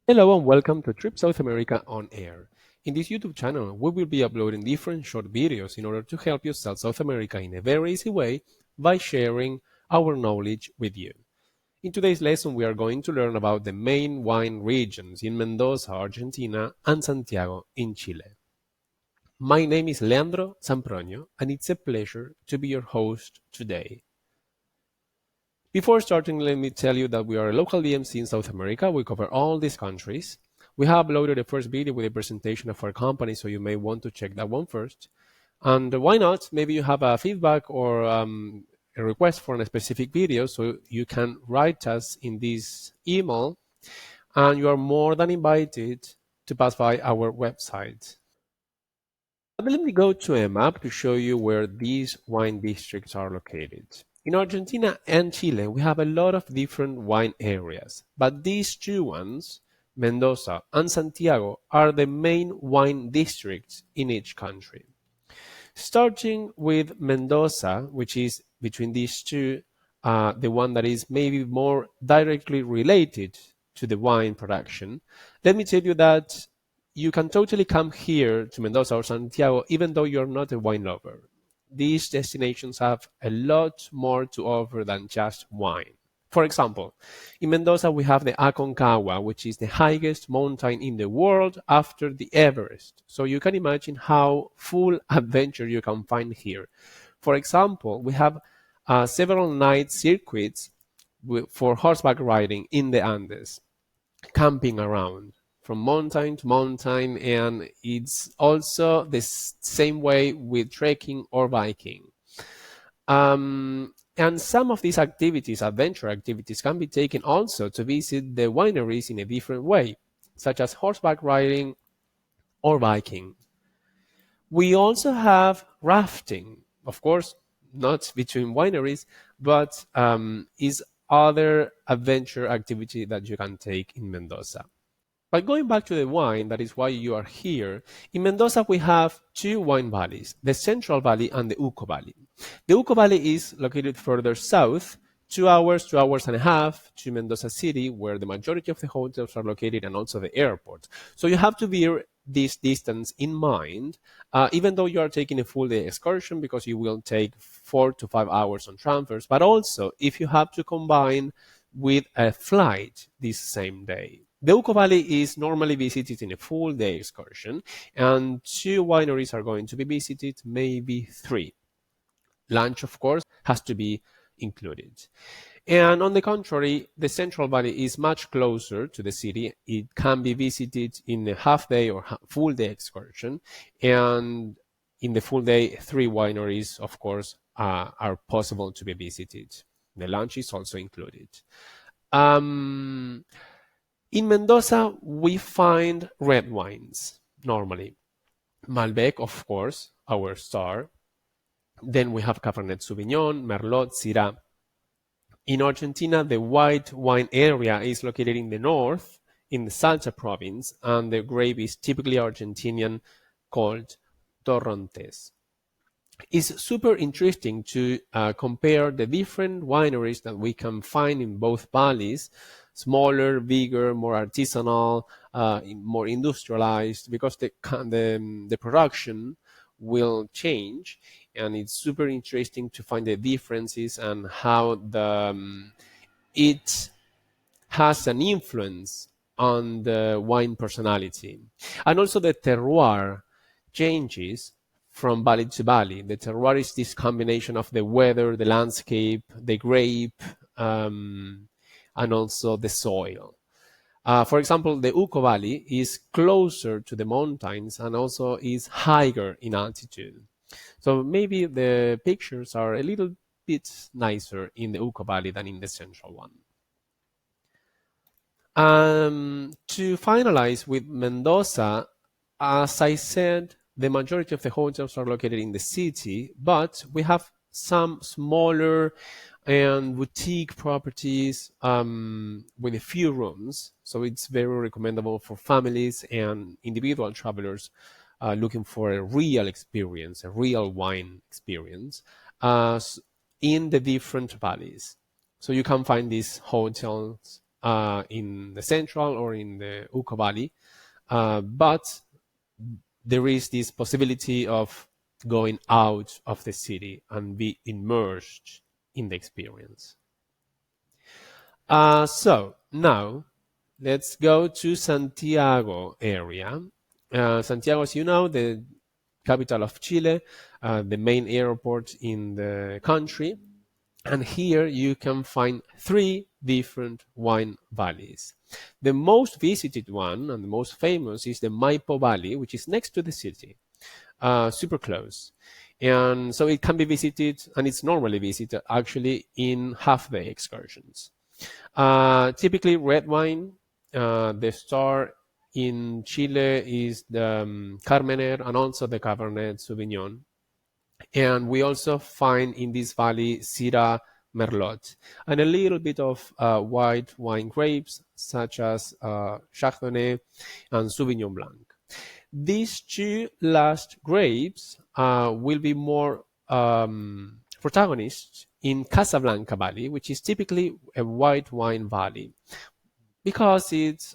Hello and welcome to Trip South America on Air. In this YouTube channel, we will be uploading different short videos in order to help you sell South America in a very easy way by sharing our knowledge with you. In today's lesson, we are going to learn about the main wine regions in Mendoza, Argentina, and Santiago in Chile. My name is Leandro Zampronio, and it's a pleasure to be your host today. Before starting, let me tell you that we are a local DMC in South America. We cover all these countries. We have uploaded a first video with a presentation of our company, so you may want to check that one first. And why not? Maybe you have a feedback or a request for a specific video, so you can write us in this email, and you are more than invited to pass by our website. But let me go to a map to show you where these wine districts are located. In Argentina and Chile, we have a lot of different wine areas, but these two ones, Mendoza and Santiago, are the main wine districts in each country. Starting with Mendoza, which is between these two, the one that is maybe more directly related to the wine production, let me tell you that you can totally come here to Mendoza or Santiago even though you're not a wine lover. These destinations have a lot more to offer than just wine. For example, in Mendoza we have the Aconcagua, which is the highest mountain in the world after the Everest. So you can imagine how full adventure you can find here. For example, we have several night circuits for horseback riding in the Andes, camping around from mountain to mountain, and it's also the same way with trekking or biking. And some of these activities, adventure activities, can be taken also to visit the wineries in a different way, such as horseback riding or biking. We also have rafting, of course, not between wineries, but is other adventure activity that you can take in Mendoza. But going back to the wine, that is why you are here, in Mendoza we have two wine valleys, the Central Valley and the Uco Valley. The Uco Valley is located further south, 2 hours, 2 hours and a half to Mendoza City, where the majority of the hotels are located and also the airport. So you have to bear this distance in mind, even though you are taking a full day excursion because you will take 4 to 5 hours on transfers, but also if you have to combine with a flight this same day. The Uco Valley is normally visited in a full day excursion, and two wineries are going to be visited, maybe three. Lunch, of course, has to be included. And on the contrary, the Central Valley is much closer to the city. It can be visited in a half day or full day excursion. And in the full day, three wineries, of course, are possible to be visited. The lunch is also included. Um, in Mendoza, we find red wines normally. Malbec, of course, our star. Then we have Cabernet Sauvignon, Merlot, Syrah. In Argentina, the white wine area is located in the north, in the Salta province, and the grape is typically Argentinian, called Torrontés. It's super interesting to compare the different wineries that we can find in both valleys, smaller, bigger, more artisanal, more industrialized, because the production will change, and it's super interesting to find the differences and how it has an influence on the wine personality. And also the terroir changes from valley to valley. The terroir is this combination of the weather, the landscape, the grape, and also the soil. For example, the Uco Valley is closer to the mountains and also is higher in altitude. So maybe the pictures are a little bit nicer in the Uco Valley than in the central one. To finalize with Mendoza, as I said, the majority of the hotels are located in the city, but we have some smaller and boutique properties with a few rooms. So it's very recommendable for families and individual travelers looking for a real experience, a real wine experience in the different valleys. So you can find these hotels in the central or in the Uco Valley, but there is this possibility of going out of the city and be immersed in the experience. So now let's go to Santiago area. Santiago, as you know, the capital of Chile, the main airport in the country. And here you can find 3 different wine valleys. The most visited one and the most famous is the Maipo Valley, which is next to the city, super close. And so it can be visited, and it's normally visited actually in half-day excursions. Typically red wine. The star in Chile is the Carmener and also the Cabernet Sauvignon. And we also find in this valley Syrah, Merlot, and a little bit of white wine grapes such as Chardonnay and Sauvignon Blanc. These 2 last grapes will be more protagonists in Casablanca Valley, which is typically a white wine valley, because it's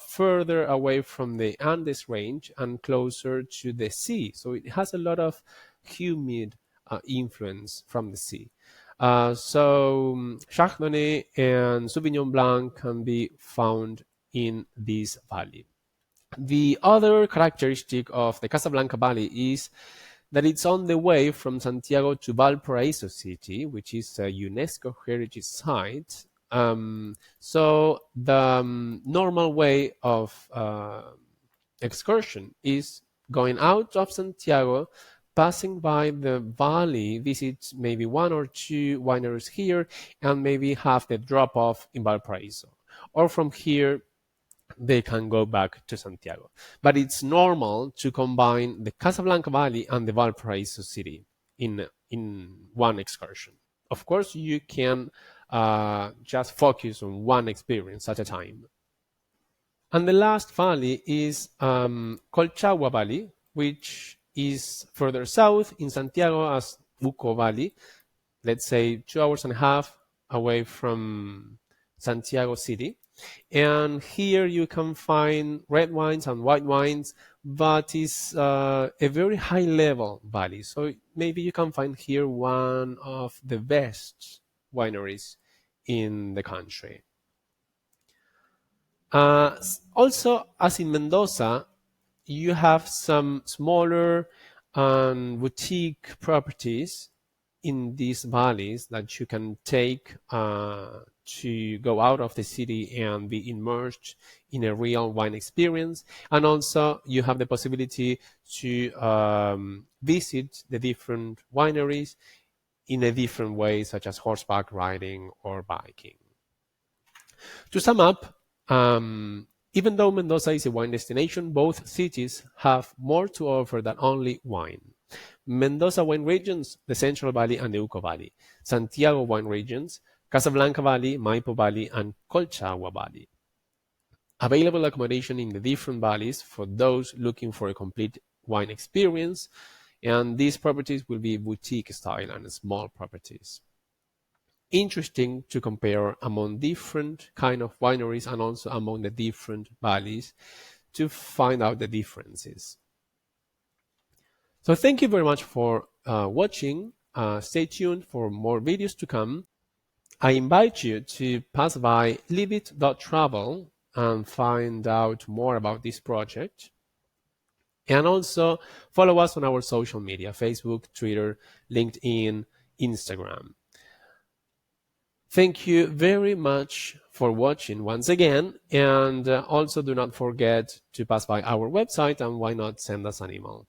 further away from the Andes range and closer to the sea. So it has a lot of humid influence from the sea. So Chardonnay and Sauvignon Blanc can be found in this valley. The other characteristic of the Casablanca Valley is that it's on the way from Santiago to Valparaíso city, which is a UNESCO heritage site. So the normal way of excursion is going out of Santiago, passing by the valley, visit maybe 1 or 2 wineries here, and maybe have the drop-off in Valparaíso. Or from here, they can go back to Santiago. But it's normal to combine the Casablanca Valley and the Valparaíso city in one excursion. Of course, you can just focus on one experience at a time. And the last valley is Colchagua Valley, which is further south in Santiago as Uco Valley, let's say 2.5 hours away from Santiago City. And here you can find red wines and white wines, but it's a very high level valley. So maybe you can find here one of the best wineries in the country. Also, as in Mendoza, you have some smaller boutique properties in these valleys that you can take to go out of the city and be immersed in a real wine experience. And also you have the possibility to visit the different wineries in a different way, such as horseback riding or biking. To sum up, even though Mendoza is a wine destination, both cities have more to offer than only wine. Mendoza wine regions, the Central Valley and the Uco Valley. Santiago wine regions, Casablanca Valley, Maipo Valley, and Colchagua Valley. Available accommodation in the different valleys for those looking for a complete wine experience, and these properties will be boutique style and small properties. Interesting to compare among different kind of wineries and also among the different valleys to find out the differences. So thank you very much for watching. Stay tuned for more videos to come. I invite you to pass by liveit.travel and find out more about this project. And also follow us on our social media, Facebook, Twitter, LinkedIn, Instagram. Thank you very much for watching once again, and also do not forget to pass by our website, and why not send us an email.